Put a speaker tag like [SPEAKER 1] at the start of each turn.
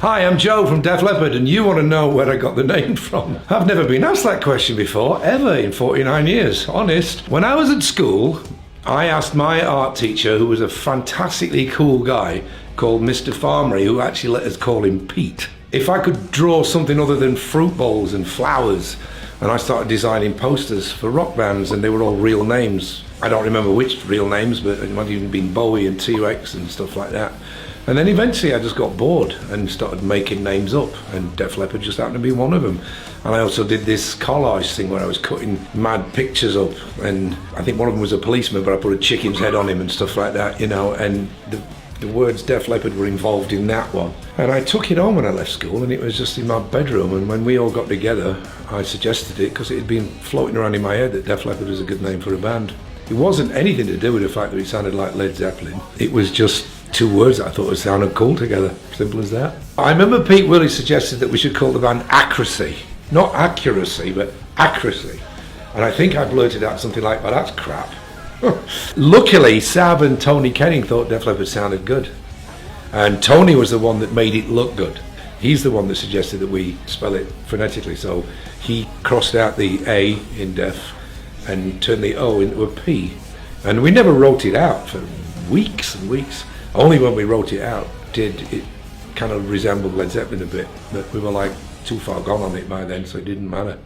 [SPEAKER 1] Hi, I'm Joe from Def Leppard, and you want to know where I got the name from. I've never been asked that question before, ever in 49 years, honest. When I was at school, I asked my art teacher, who was a fantastically cool guy called Mr. Farmery, who actually let us call him Pete, if I could draw something other than fruit bowls and flowers. And I started designing posters for rock bands, and they were all real names. I don't remember which real names, but it might have even been Bowie and T-Rex and stuff like that. And then eventually I just got bored and started making names up, and Def Leppard just happened to be one of them. And I also did this collage thing where I was cutting mad pictures up, and I think one of them was a policeman, but I put a chicken's head on him and stuff like that, you know, and the words Def Leppard were involved in that one. And I took it home when I left school, and it was just in my bedroom, and when we all got together, I suggested it because it had been floating around in my head that Def Leppard was a good name for a band. It wasn't anything to do with the fact that it sounded like Led Zeppelin. It was just two words that I thought sounded cool together. Simple as that. I remember Pete Willie suggested that we should call the band Accuracy. Not accuracy, but accuracy. And I think I blurted out something like, well, that's crap. Luckily, Sab and Tony Kenning thought Def Leppard sounded good. And Tony was the one that made it look good. He's the one that suggested that we spell it phonetically. So he crossed out the A in Def and turned the O into a P. And we never wrote it out for weeks and weeks. Only when we wrote it out did it kind of resemble Led Zeppelin a bit, but we were like too far gone on it by then, so it didn't matter.